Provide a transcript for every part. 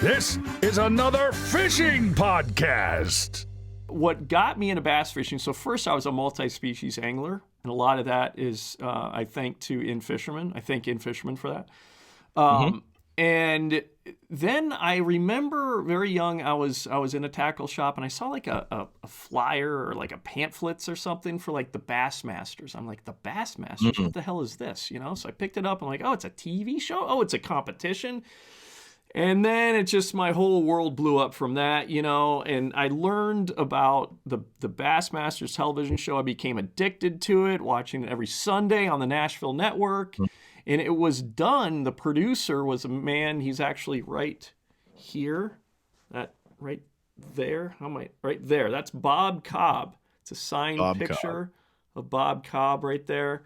This is another fishing podcast. What got me into bass fishing, so first I was a multi-species angler, and a lot of that is, I thank In Fisherman. I thank In Fisherman for that. And then I remember very young, I was in a tackle shop, and I saw like a flyer or like a pamphlets or something for like the Bassmasters. I'm like, the Bassmasters? What the hell is this? You know? So I picked it up. I'm like, oh, it's a TV show? Oh, it's a competition? And then it just, my whole world blew up from that, you know, and I learned about the Bassmasters television show. I became addicted to it, watching it every Sunday on the Nashville Network. And it was done, the producer was a man, he's actually right here, that right there, right there. That's Bob Cobb. It's a signed picture of Bob Cobb right there.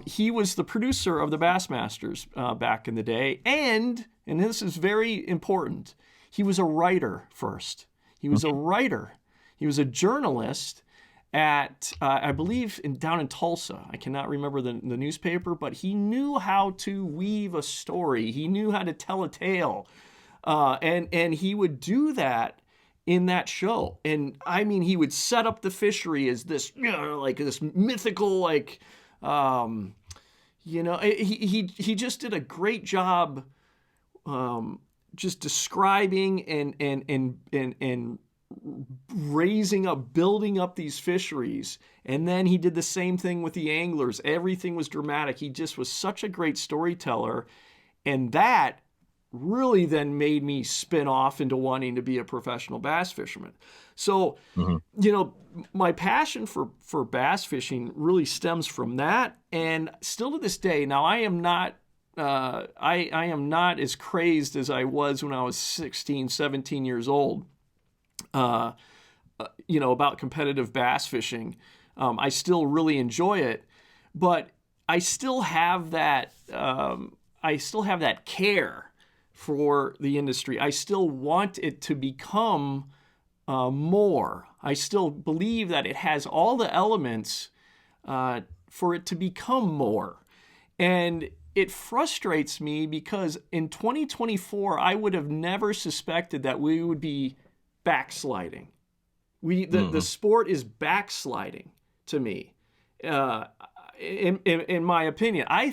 He was the producer of the Bassmasters back in the day, and this is very important, he was a writer first. He was a writer. He was a journalist at, I believe, down in Tulsa. I cannot remember the newspaper, but he knew how to weave a story. He knew how to tell a tale. And he would do that in that show. And I mean, he would set up the fishery as this, you know, like this mythical, like, you know, he just did a great job just describing and raising up, building up these fisheries. And then he did the same thing with the anglers. Everything was dramatic. He just was such a great storyteller. And that really then made me spin off into wanting to be a professional bass fisherman. So, you know, my passion for bass fishing really stems from that. And still to this day, now I am not, I am not as crazed as I was when I was 16, 17 years old. You know, about competitive bass fishing. I still really enjoy it, but I still have that, care for the industry. I still want it to become more. I still believe that it has all the elements for it to become more. And it frustrates me because in 2024, I would have never suspected that we would be backsliding. The sport is backsliding to me, in my opinion. I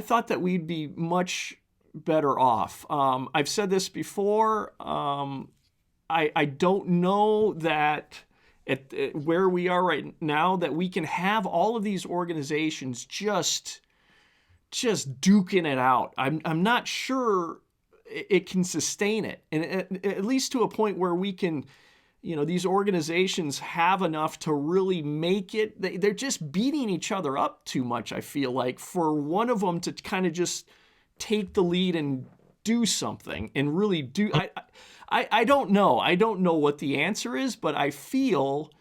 thought that we'd be much better off. I've said this before. I don't know that at where we are right now that we can have all of these organizations just duking it out. I'm not sure it can sustain it, and at least to a point where we can, you know, these organizations have enough to really make it. They're just beating each other up too much, I feel like, for one of them to kind of just take the lead and do something and really do. I don't know. I don't know what the answer is, but I feel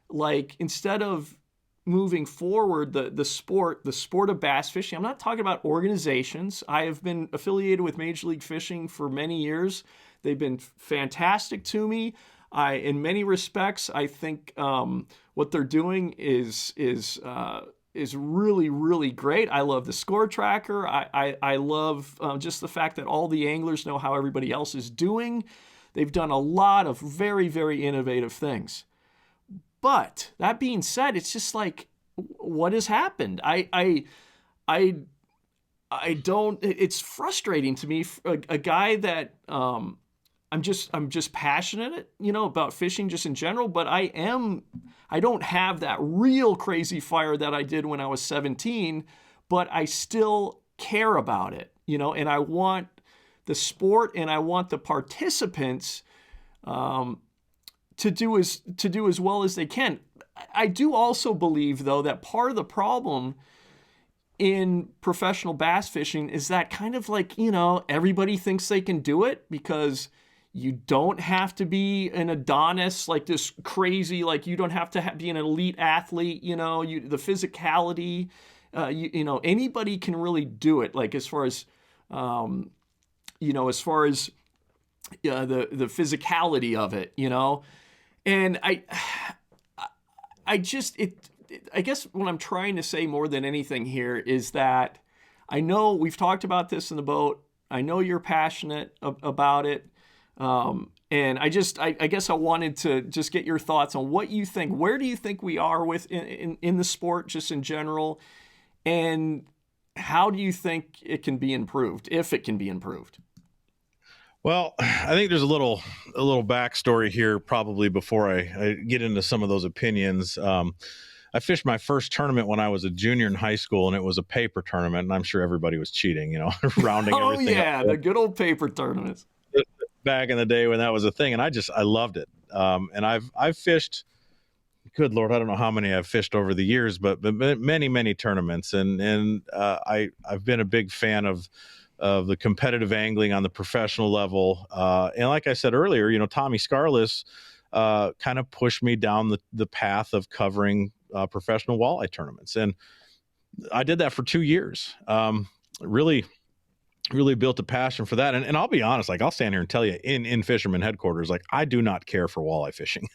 like instead of moving forward the sport of bass fishing. I'm not talking about organizations. I have been affiliated with Major League Fishing for many years. They've been fantastic to me. In many respects, I think what they're doing is really, really great. I love the score tracker. I love just the fact that all the anglers know how everybody else is doing. They've done a lot of very, very innovative things. But that being said, it's just like, what has happened? I don't. It's frustrating to me. A guy that I'm just passionate, you know, about fishing just in general. But I don't have that real crazy fire that I did when I was 17. But I still care about it, you know, and I want the sport and I want the participants to do as well as they can. I do also believe, though, that part of the problem in professional bass fishing is that kind of like, you know, everybody thinks they can do it because you don't have to be an Adonis, like this crazy, like you don't have to be an elite athlete, you know, the physicality, you know, anybody can really do it. Like as far as, you know, the physicality of it, you know. And I guess what I'm trying to say more than anything here is that I know we've talked about this in the boat. I know you're passionate about it. And I guess I wanted to just get your thoughts on what you think. Where do you think we are with in the sport, just in general? And how do you think it can be improved, if it can be improved? Well, I think there's a little backstory here, probably before I get into some of those opinions. I fished my first tournament when I was a junior in high school, and it was a paper tournament, and I'm sure everybody was cheating, rounding everything up. Oh yeah, the good old paper tournaments. Back in the day when that was a thing, and I loved it. And I've fished, good Lord, I don't know how many I've fished over the years, but many tournaments, and I've been a big fan of the competitive angling on the professional level. And like I said earlier, Tommy Scarless kind of pushed me down the path of covering professional walleye tournaments. And I did that for 2 years. Really built a passion for that. And I'll be honest, like I'll stand here and tell you in fisherman headquarters, like I do not care for walleye fishing.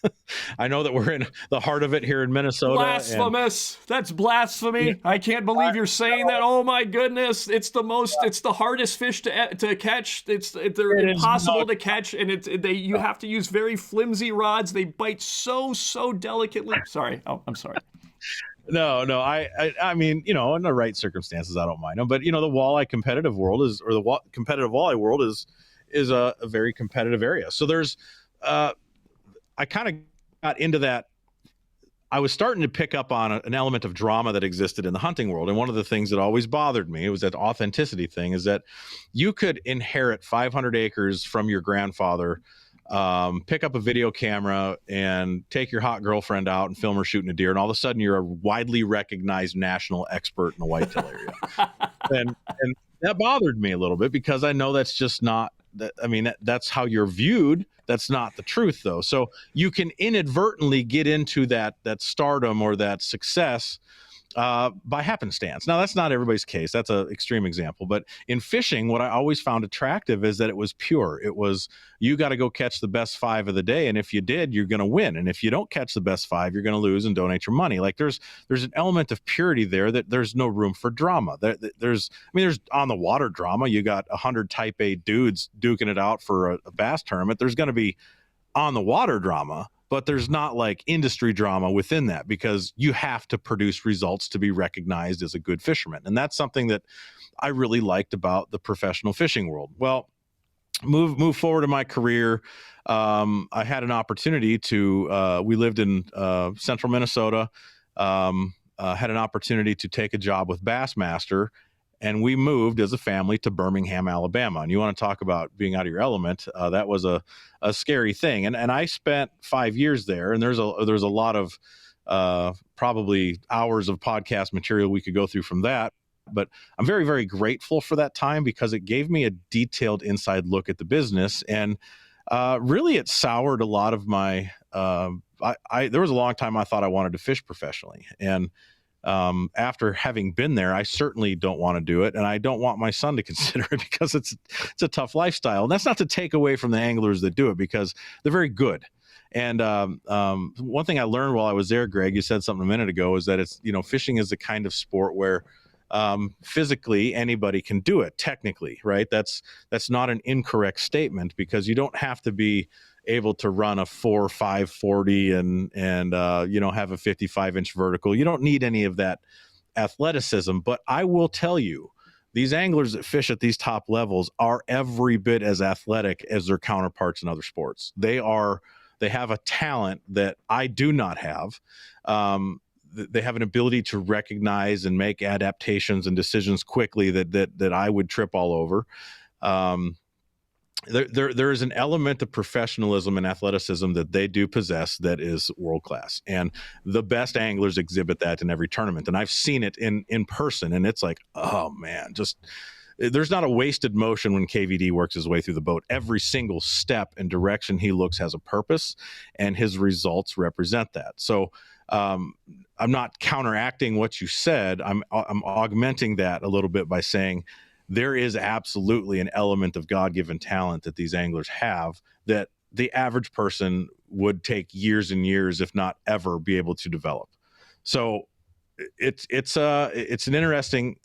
I know that we're in the heart of it here in Minnesota. Blasphemous. That's blasphemy. Yeah. I can't believe you're saying that. Oh my goodness. It's the hardest fish to catch. They're impossible to catch. And you have to use very flimsy rods. They bite so delicately. Sorry. Oh, I'm sorry. No. I mean, in the right circumstances, I don't mind them. But the walleye competitive world competitive walleye world is a very competitive area. So there's, I kind of got into that. I was starting to pick up on an element of drama that existed in the hunting world, and one of the things that always bothered me, it was that authenticity thing, is that you could inherit 500 acres from your grandfather. Pick up a video camera and take your hot girlfriend out and film her shooting a deer, and all of a sudden you're a widely recognized national expert in the whitetail area. and that bothered me a little bit, because I know that's just not that. I mean, that's how you're viewed. That's not the truth, though. So you can inadvertently get into that stardom or that success by happenstance. Now, that's not everybody's case. That's an extreme example. But in fishing, what I always found attractive is that it was pure. It was, you got to go catch the best 5 of the day, and if you did, you're going to win. And if you don't catch the best 5, you're going to lose and donate your money. Like there's an element of purity there that there's no room for drama. There's on the water drama. You got 100 type A dudes duking it out for a bass tournament. There's going to be on the water drama, but there's not like industry drama within that, because you have to produce results to be recognized as a good fisherman. And that's something that I really liked about the professional fishing world. Well, move forward in my career. I had an opportunity to, we lived in central Minnesota, had an opportunity to take a job with Bassmaster, and we moved as a family to Birmingham, Alabama. And you want to talk about being out of your element. That was a scary thing. And I spent 5 years there, and there's a lot of probably hours of podcast material we could go through from that. But I'm very, very grateful for that time, because it gave me a detailed inside look at the business. And really it soured a lot of my, there was a long time I thought I wanted to fish professionally. And after having been there, I certainly don't want to do it. And I don't want my son to consider it, because it's a tough lifestyle. And that's not to take away from the anglers that do it, because they're very good. And one thing I learned while I was there, Greg, you said something a minute ago, is that it's, fishing is the kind of sport where physically anybody can do it technically, right? That's not an incorrect statement, because you don't have to be able to run a 4.5 40 and have a 55-inch vertical. You don't need any of that athleticism. But I will tell you, these anglers that fish at these top levels are every bit as athletic as their counterparts in other sports. They have a talent that I do not have. They have an ability to recognize and make adaptations and decisions quickly that I would trip all over. There is an element of professionalism and athleticism that they do possess that is world class, and the best anglers exhibit that in every tournament. And I've seen it in person, and it's like, oh man, just there's not a wasted motion when KVD works his way through the boat. Every single step and direction he looks has a purpose, and his results represent that. So I'm not counteracting what you said. I'm augmenting that a little bit by saying, there is absolutely an element of God-given talent that these anglers have that the average person would take years and years, if not ever, be able to develop. So it's an interesting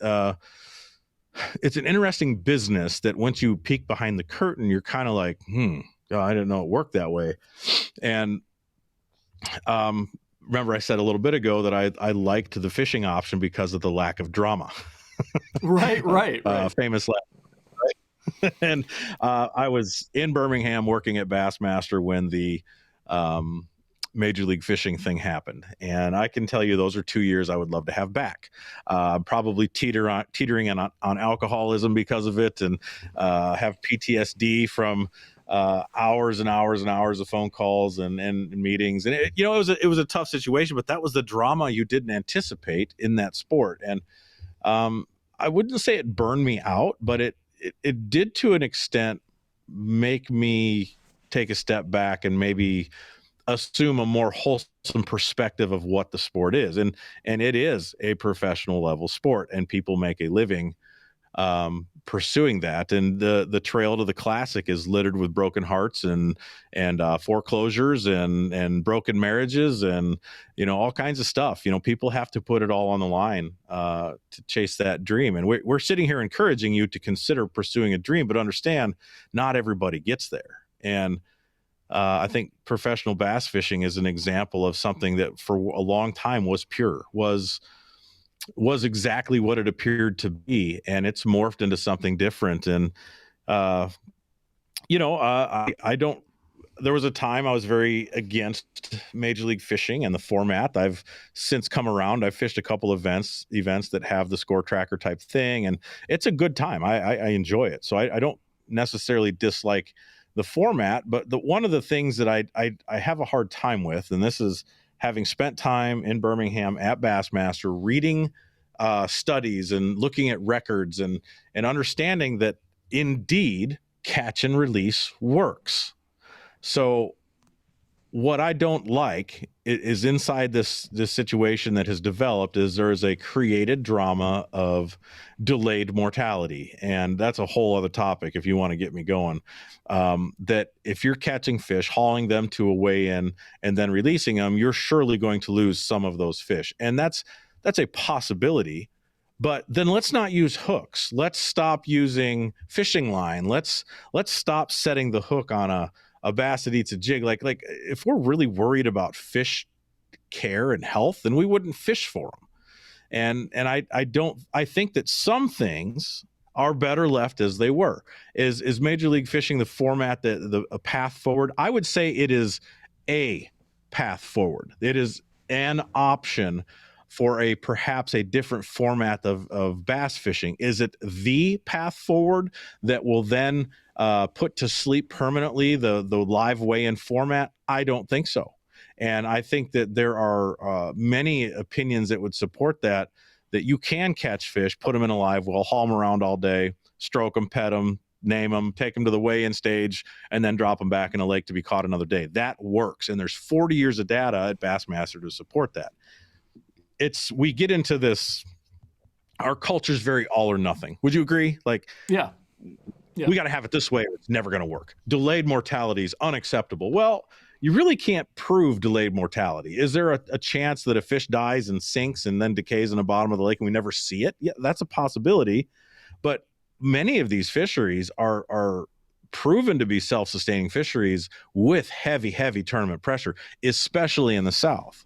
it's an interesting business that once you peek behind the curtain, you're kind of like, oh, I didn't know it worked that way. And remember I said a little bit ago that I liked the fishing option because of the lack of drama. Right. Famous last, right? And I was in Birmingham working at Bassmaster when the Major League Fishing thing happened, and I can tell you those are 2 years I would love to have back. Probably teetering on alcoholism because of it, and have PTSD from hours and hours and hours of phone calls and meetings. And it was a tough situation, but that was the drama you didn't anticipate in that sport. And I wouldn't say it burned me out, but it did to an extent make me take a step back and maybe assume a more wholesome perspective of what the sport is. And it is a professional level sport, and people make a living pursuing that. And the trail to the classic is littered with broken hearts and foreclosures and broken marriages and all kinds of stuff. People have to put it all on the line to chase that dream. And we're sitting here encouraging you to consider pursuing a dream, but understand not everybody gets there. And I think professional bass fishing is an example of something that for a long time was pure, was exactly what it appeared to be, and it's morphed into something different. And I don't. There was a time I was very against Major League Fishing and the format. I've since come around. I've fished a couple events that have the score tracker type thing, and it's a good time. I enjoy it, so I don't necessarily dislike the format. But one of the things that I have a hard time with, and this is having spent time in Birmingham at Bassmaster, reading studies and looking at records and understanding that indeed catch and release works. So what I don't like is inside this situation that has developed is there is a created drama of delayed mortality. And that's a whole other topic if you want to get me going. That if you're catching fish, hauling them to a weigh-in and then releasing them, you're surely going to lose some of those fish. And that's a possibility. But then let's not use hooks. Let's stop using fishing line. Let's stop setting the hook on a bass that eats a jig. Like if we're really worried about fish care and health, then we wouldn't fish for them. And I think that some things are better left as they were. Is Major League Fishing the format a path forward? I would say it is a path forward. It is an option for perhaps a different format of bass fishing. Is it the path forward that will then put to sleep permanently the live weigh-in format? I don't think so. And I think that there are many opinions that would support that you can catch fish, put them in a live well, haul them around all day, stroke them, pet them, name them, take them to the weigh-in stage, and then drop them back in a lake to be caught another day. That works. And there's 40 years of data at Bassmaster to support that. We get into this, our culture is very all or nothing. Would you agree? Yeah. We got to have it this way, or it's never going to work. Delayed mortality is unacceptable. Well, you really can't prove delayed mortality. Is there a chance that a fish dies and sinks and then decays in the bottom of the lake and we never see it? Yeah, that's a possibility. But many of these fisheries are proven to be self-sustaining fisheries with heavy, heavy tournament pressure, especially in the South.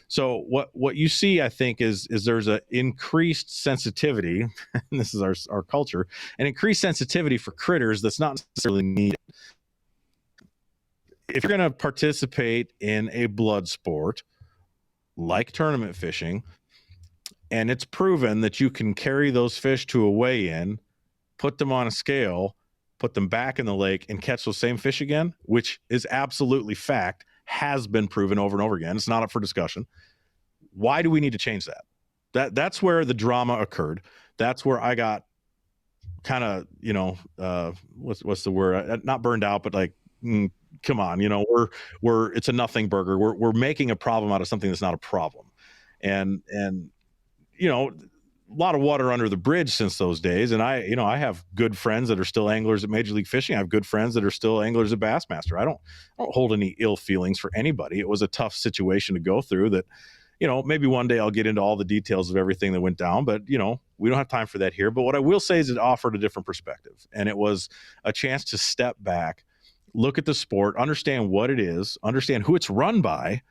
So what you see, I think, is there's an increased sensitivity, and this is our culture, an increased sensitivity for critters that's not necessarily needed. If you're going to participate in a blood sport like tournament fishing, and it's proven that you can carry those fish to a weigh-in, put them on a scale, put them back in the lake, and catch those same fish again, which is absolutely fact, has been proven over and over again. It's not up for discussion. Why do we need to change that? That's where the drama occurred. That's where I got kind of, what's the word? Not burned out, but like, come on, we're it's a nothing burger. We're making a problem out of something that's not a problem. And a lot of water under the bridge since those days. And I have good friends that are still anglers at Major League Fishing. I have good friends that are still anglers at Bassmaster. I don't hold any ill feelings for anybody. It was a tough situation to go through that, maybe one day I'll get into all the details of everything that went down, but we don't have time for that here. But what I will say is it offered a different perspective, and it was a chance to step back, look at the sport, understand what it is, understand who it's run by,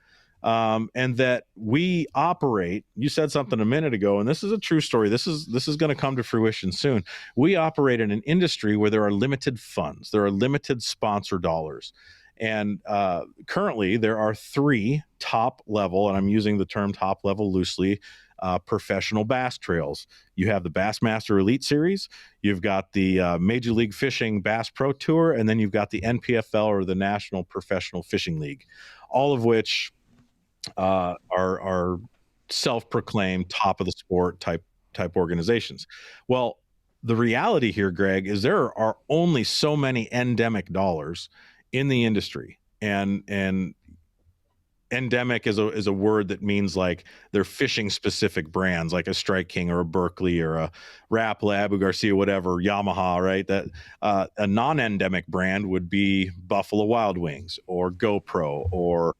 and that we operate. You said something a minute ago, and this is a true story. This is going to come to fruition soon. We operate in an industry where there are limited funds, there are limited sponsor dollars. And currently, there are 3 top level, and I'm using the term top level loosely, professional bass trails. You have the Bassmaster Elite Series, you've got the Major League Fishing Bass Pro Tour, and then you've got the NPFL, or the National Professional Fishing League, all of which are self-proclaimed top of the sport type organizations. Well, the reality here, Greg, is there are only so many endemic dollars in the industry, and endemic is a word that means like they're fishing specific brands, like a Strike King or a Berkley or a Rapala, Abu Garcia, whatever, Yamaha, right? That a non-endemic brand would be Buffalo Wild Wings or GoPro or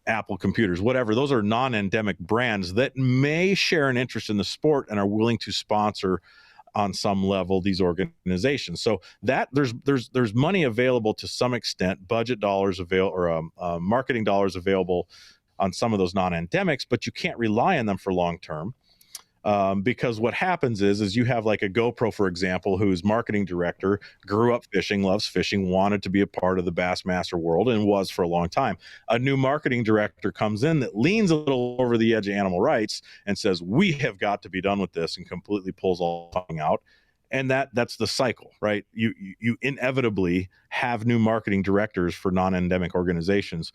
Apple Computers, whatever. Those are non-endemic brands that may share an interest in the sport and are willing to sponsor on some level these organizations. So that there's money available to some extent, budget dollars available, or marketing dollars available on some of those non-endemics, but you can't rely on them for long term. Because what happens is you have like a GoPro, for example, whose marketing director grew up fishing, loves fishing, wanted to be a part of the Bassmaster world, and was for a long time. A new marketing director comes in that leans a little over the edge of animal rights and says, we have got to be done with this, and completely pulls all out. And that's the cycle, right? You inevitably have new marketing directors for non-endemic organizations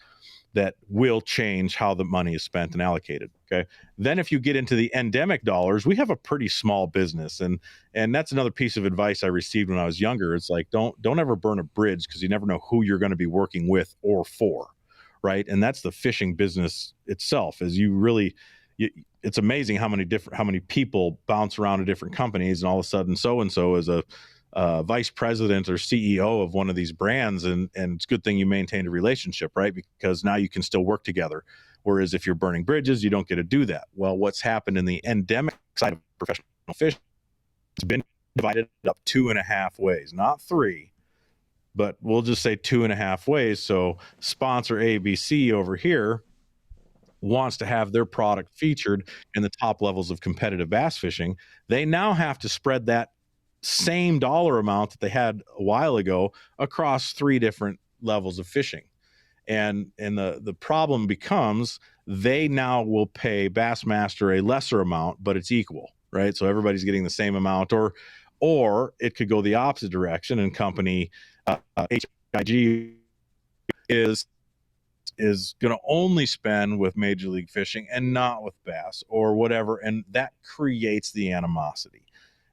that will change how the money is spent and allocated. Okay. Then if you get into the endemic dollars, we have a pretty small business. And that's another piece of advice I received when I was younger. It's like, don't ever burn a bridge, because you never know who you're going to be working with or for. Right. And that's the fishing business itself, is it's amazing how many people bounce around to different companies, and all of a sudden so-and-so is a vice president or CEO of one of these brands, and it's a good thing you maintained a relationship, right? Because now you can still work together. Whereas if you're burning bridges, you don't get to do that. Well, what's happened in the endemic side of professional fishing, it's been divided up 2.5 ways, not 3, but we'll just say 2.5 ways. So sponsor ABC over here wants to have their product featured in the top levels of competitive bass fishing. They now have to spread that same dollar amount that they had a while ago across 3 different levels of fishing. And the problem becomes they now will pay Bassmaster a lesser amount, but it's equal, right? So everybody's getting the same amount, or it could go the opposite direction, and company HIG is going to only spend with Major League Fishing and not with bass or whatever, and that creates the animosity.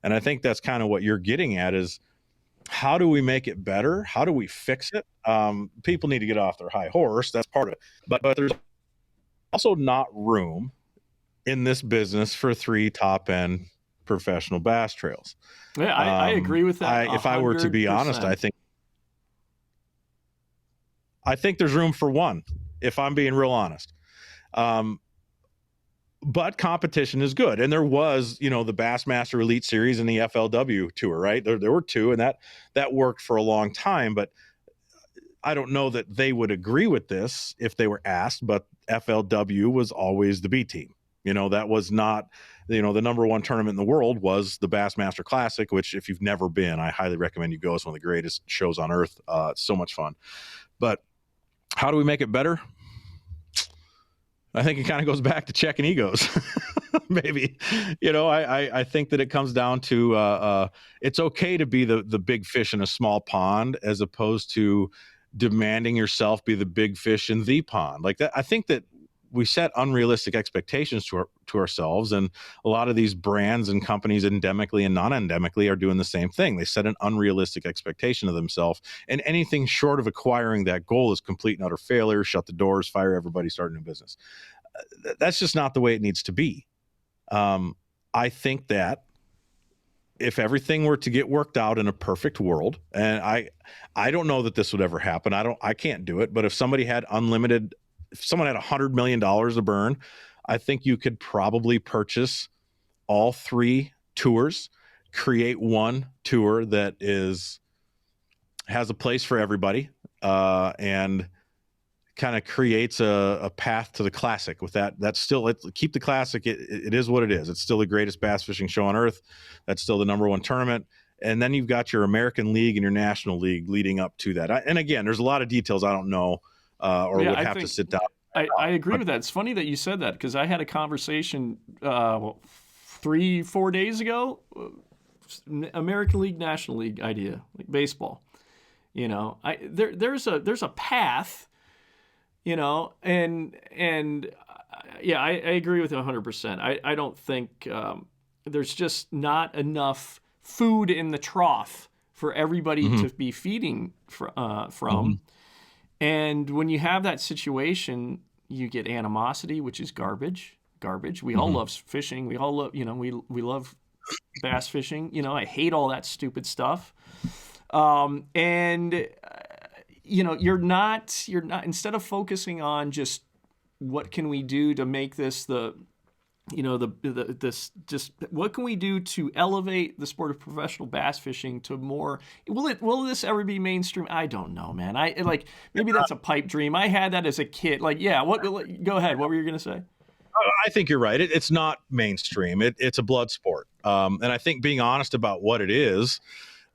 And I think that's kind of what you're getting at, is how do we make it better? How do we fix it? People need to get off their high horse. That's part of it. But there's also not room in this business for 3 top-end professional bass trails. Yeah, I agree with that. If I were to be honest, I think there's room for 1, if I'm being real honest. But competition is good. And there was, the Bassmaster Elite Series and the FLW Tour, right? There were 2, and that worked for a long time. But I don't know that they would agree with this if they were asked, but FLW was always the B team. That was not, the number 1 tournament in the world was the Bassmaster Classic, which if you've never been, I highly recommend you go. It's one of the greatest shows on earth. It's so much fun. But how do we make it better? I think it kind of goes back to checking egos. Maybe, I think that it comes down to it's okay to be the big fish in a small pond, as opposed to demanding yourself be the big fish in the pond. Like that, I think that we set unrealistic expectations to ourselves, and a lot of these brands and companies, endemically and non-endemically, are doing the same thing. They set an unrealistic expectation of themselves, and anything short of acquiring that goal is complete and utter failure. Shut the doors, fire everybody, start a new business. That's just not the way it needs to be. I think that if everything were to get worked out in a perfect world, and I don't know that this would ever happen. I can't do it. But if somebody had if someone had $100 million to burn, I think you could probably purchase all 3 tours, create one tour that has a place for everybody, and kind of creates a path to the Classic. With that's still keep the Classic. It is what it is. It's still the greatest bass fishing show on earth. That's still the number 1 tournament. And then you've got your American League and your National League leading up to that. And again, there's a lot of details I don't know, or would have to sit down. I agree with that. It's funny that you said that, because I had a conversation 3-4 days ago. American League, National League idea, like baseball. There's a path. And yeah, I agree with you 100%. I don't think there's just not enough food in the trough for everybody to be feeding from. And when you have that situation, you get animosity, which is garbage. We all love fishing. We all love, we love bass fishing. I hate all that stupid stuff. You're not, instead of focusing on just what can we do to make this what can we do to elevate the sport of professional bass fishing to more, will this ever be mainstream? I don't know, man. Maybe that's a pipe dream. I had that as a kid. Go ahead. What were you going to say? I think you're right. It's not mainstream. It's a blood sport. And I think being honest about what it is,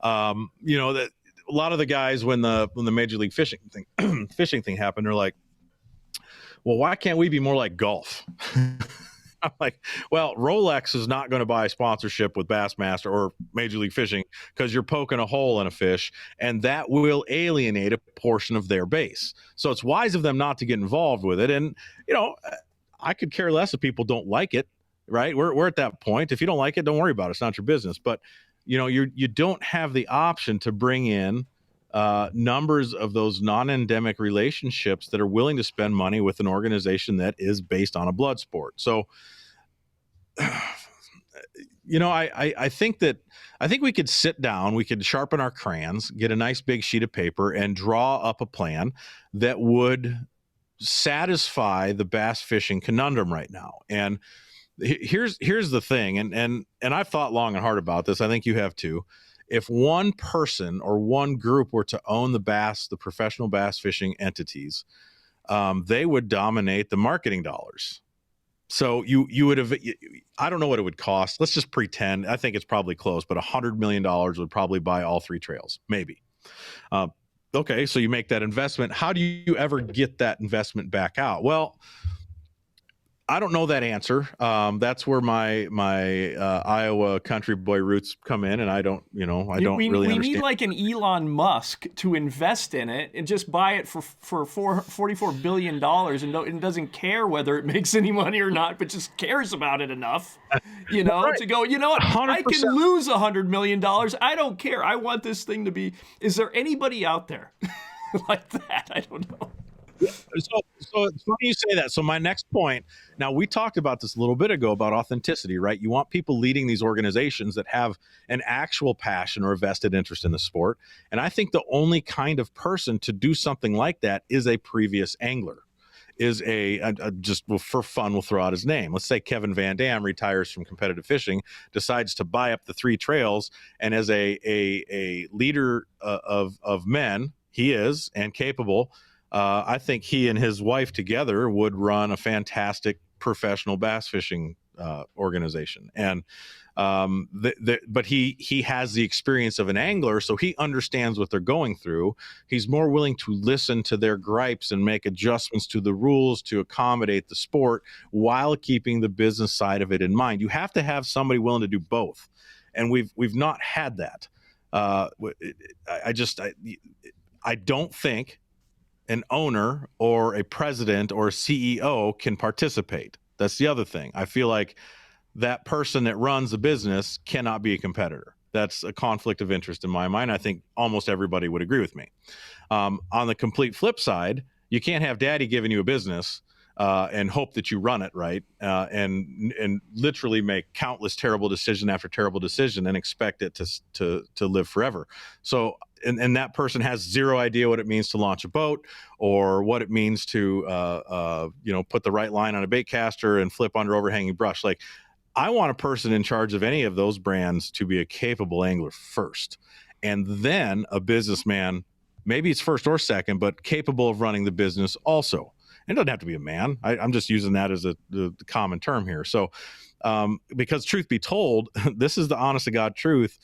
that a lot of the guys, when the Major League fishing thing happened, they're like, well, why can't we be more like golf? I'm like, well, Rolex is not going to buy a sponsorship with Bassmaster or Major League Fishing because you're poking a hole in a fish, and that will alienate a portion of their base. So it's wise of them not to get involved with it. And, I could care less if people don't like it, right? We're at that point. If you don't like it, don't worry about it. It's not your business. But, you don't have the option to bring in numbers of those non-endemic relationships that are willing to spend money with an organization that is based on a blood sport. So, I think we could sit down, we could sharpen our crayons, get a nice big sheet of paper, and draw up a plan that would satisfy the bass fishing conundrum right now. And here's the thing, and I've thought long and hard about this. I think you have too. If one person or one group were to own the professional bass fishing entities, they would dominate the marketing dollars. So you would have, I don't know what it would cost. Let's just pretend. I think it's probably close, but $100 million would probably buy all 3 trails, maybe. Okay, so you make that investment. How do you ever get that investment back out? Well, I don't know that answer. That's where my Iowa country boy roots come in, and I don't really understand. We need like an Elon Musk to invest in it and just buy it for $44 billion, and doesn't care whether it makes any money or not, but just cares about it enough, right. To go, you know what, 100%. I can lose $100 million. I don't care. I want this thing to be. Is there anybody out there like that? I don't know. So it's funny you say that. So my next point, now we talked about this a little bit ago about authenticity, right? You want people leading these organizations that have an actual passion or a vested interest in the sport. And I think the only kind of person to do something like that is a previous angler, is just for fun, we'll throw out his name. Let's say Kevin Van Dam retires from competitive fishing, decides to buy up the 3 trails, and as a leader of men, he is, and capable, I think he and his wife together would run a fantastic professional bass fishing organization. And but he has the experience of an angler, so he understands what they're going through. He's more willing to listen to their gripes and make adjustments to the rules to accommodate the sport while keeping the business side of it in mind. You have to have somebody willing to do both, and we've not had that. I don't think an owner or a president or a CEO can participate. That's the other thing. I feel like that person that runs the business cannot be a competitor. That's a conflict of interest in my mind. I think almost everybody would agree with me. On the complete flip side, you can't have daddy giving you a business and hope that you run it right, and literally make countless terrible decision after terrible decision and expect it to live forever. So and that person has zero idea what it means to launch a boat, or what it means to put the right line on a bait caster and flip under overhanging brush. Like, I want a person in charge of any of those brands to be a capable angler first, and then a businessman, maybe it's first or second, but capable of running the business also. It doesn't have to be a man. I'm just using that as the common term here. So, because truth be told, this is the honest to God truth.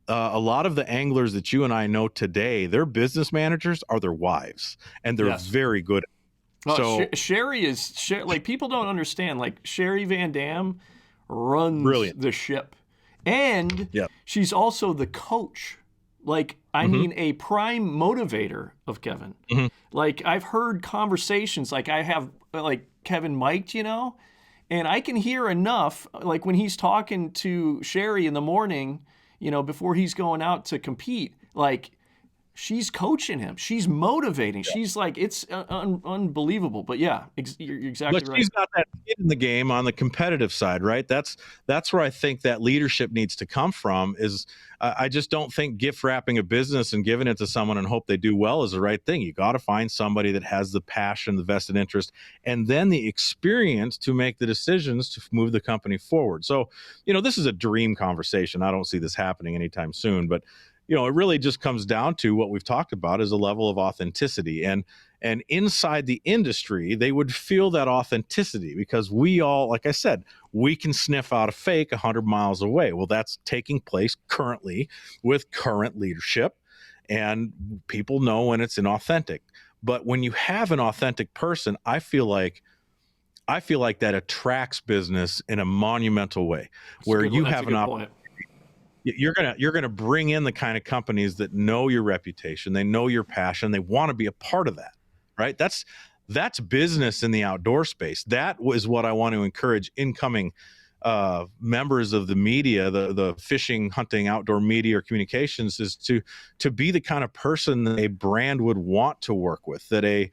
A lot of the anglers that you and I know today, their business managers are their wives, and they're very good. So Sherry is like, people don't understand. Like, Sherry Van Dam runs the ship, and she's also the coach. Like, I mean, a prime motivator of Kevin. Like, I've heard conversations, like I have, like, Kevin mic'd, and I can hear enough, like when he's talking to Sherry in the morning, before he's going out to compete, like, she's coaching him. She's motivating. Yeah. She's like, it's unbelievable. But yeah, you're exactly right. But she's got that skin in the game on the competitive side, right? That's where I think that leadership needs to come from. Is I just don't think gift wrapping a business and giving it to someone and hope they do well is the right thing. You got to find somebody that has the passion, the vested interest, and then the experience to make the decisions to move the company forward. So, this is a dream conversation. I don't see this happening anytime soon, but it really just comes down to what we've talked about, is a level of authenticity. And inside the industry, they would feel that authenticity, because we all, like I said, we can sniff out a fake 100 miles away. Well, that's taking place currently with current leadership, and people know when it's inauthentic. But when you have an authentic person, I feel like that attracts business in a monumental way, where you have an opportunity. You're gonna bring in the kind of companies that know your reputation, they know your passion, they want to be a part of that, right? That's business in the outdoor space. That is what I want to encourage incoming members of the media, the fishing, hunting, outdoor media or communications, is to be the kind of person that a brand would want to work with, that a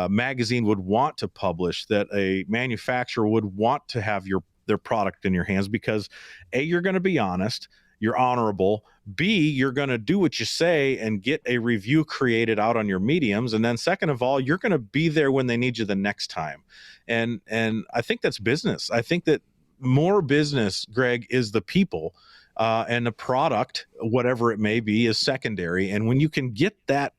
magazine would want to publish, that a manufacturer would want to have their product in your hands, because A, you're going to be honest, you're honorable, B, you're going to do what you say and get a review created out on your mediums, and then second of all, you're going to be there when they need you the next time. And I think that's business. I think that more business, Greg, is the people, and the product, whatever it may be, is secondary. And when you can get that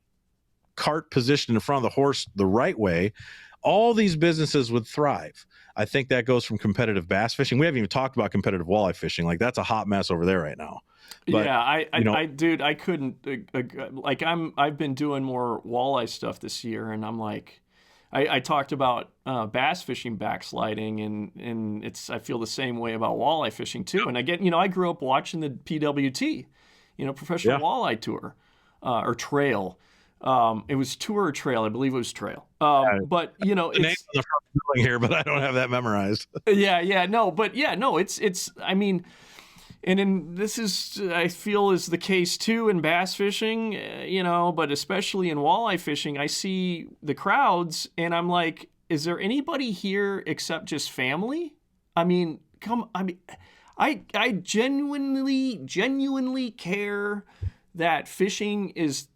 cart positioned in front of the horse the right way, all these businesses would thrive. I think that goes from competitive bass fishing. We haven't even talked about competitive walleye fishing. Like, that's a hot mess over there right now. But, yeah, I couldn't. Like, I've been doing more walleye stuff this year, and I'm like, I talked about bass fishing backsliding, and I feel the same way about walleye fishing too. And I grew up watching the PWT, Professional Walleye Tour, or Trail. It was tour or trail. I believe it was trail. But it's the front here, but I don't have that memorized. It's. I mean, this is, I feel, is the case too in bass fishing. But especially in walleye fishing, I see the crowds, and I'm like, is there anybody here except just family? I mean, I genuinely care that fishing is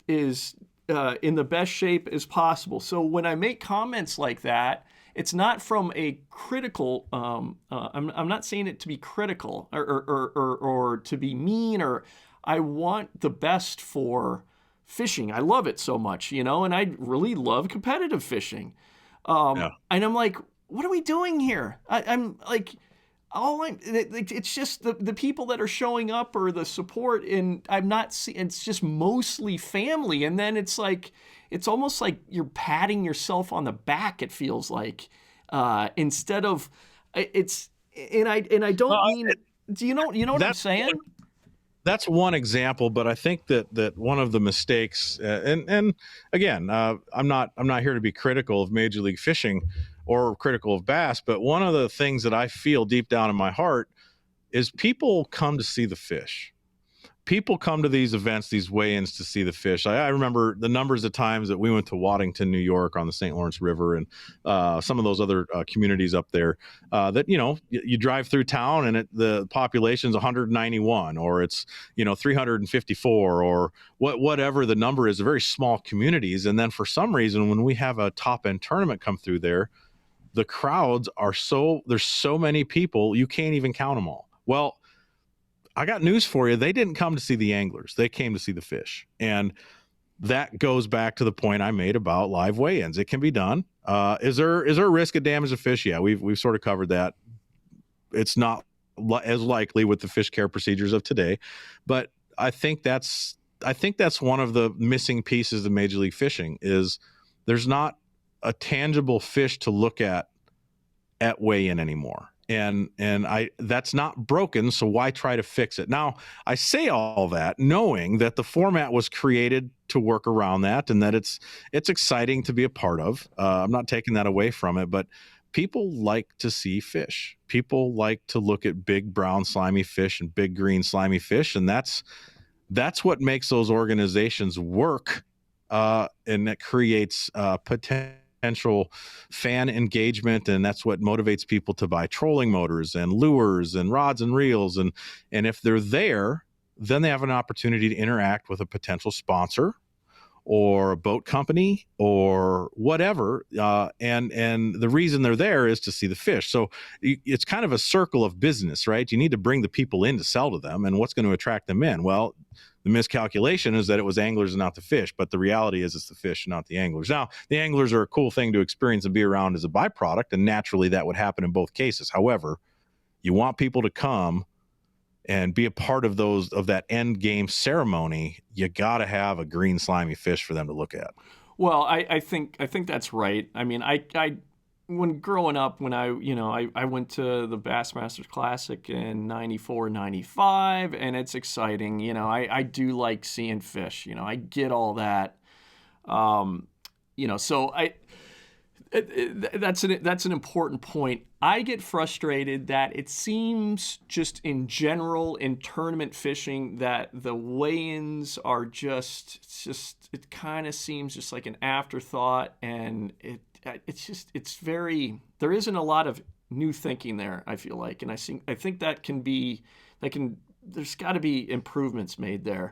in the best shape as possible. So when I make comments like that, it's not from a critical. I'm not saying it to be critical or to be mean. Or I want the best for fishing. I love it so much, and I really love competitive fishing. And I'm like, what are we doing here? I'm like, it's just the people that are showing up or the support, and I'm not seeing. It's just mostly family, and then it's like, it's almost like you're patting yourself on the back. It feels like, instead of it's, and I don't mean. Do you know what I'm saying? That's one example, but I think that one of the mistakes, and again, I'm not here to be critical of Major League Fishing or critical of bass, but one of the things that I feel deep down in my heart is people come to see the fish. people come to these events, these weigh-ins to see the fish. I remember the numbers of times that we went to Waddington, New York on the St. Lawrence River, and some of those other communities up there that, you drive through town and the population's 191 or it's, 354 or whatever the number is, very small communities. And then for some reason, when we have a top end tournament come through there, the crowds there's so many people, you can't even count them all. Well, I got news for you. They didn't come to see the anglers. They came to see the fish. And that goes back to the point I made about live weigh-ins. It can be done. Is there a risk of damage to fish? Yeah, we've sort of covered that. It's not as likely with the fish care procedures of today, but I think that's one of the missing pieces of Major League Fishing is there's not a tangible fish to look at weigh-in anymore. And that's not broken, so why try to fix it? Now, I say all that knowing that the format was created to work around that and that it's exciting to be a part of. I'm not taking that away from it, but people like to see fish. People like to look at big brown slimy fish and big green slimy fish, and that's what makes those organizations work, and that creates potential fan engagement, and that's what motivates people to buy trolling motors and lures and rods and reels, and if they're there, then they have an opportunity to interact with a potential sponsor or a boat company or whatever, and the reason they're there is to see the fish. So it's kind of a circle of business, right? You need to bring the people in to sell to them, and what's going to attract them in? Well, the miscalculation is that it was anglers and not the fish, but the reality is it's the fish and not the anglers. Now, the anglers are a cool thing to experience and be around as a byproduct, and naturally that would happen in both cases. However, you want people to come and be a part of that end game ceremony. You got to have a green slimy fish for them to look at. Well, I think that's right. I mean, when growing up, when I went to the Bassmasters Classic in 94, 95, and it's exciting. I do like seeing fish. I get all that. So that's an important point. I get frustrated that it seems just in general in tournament fishing that the weigh-ins are it kind of seems just like an afterthought, and there isn't a lot of new thinking there, I feel like, and I think there's got to be improvements made there.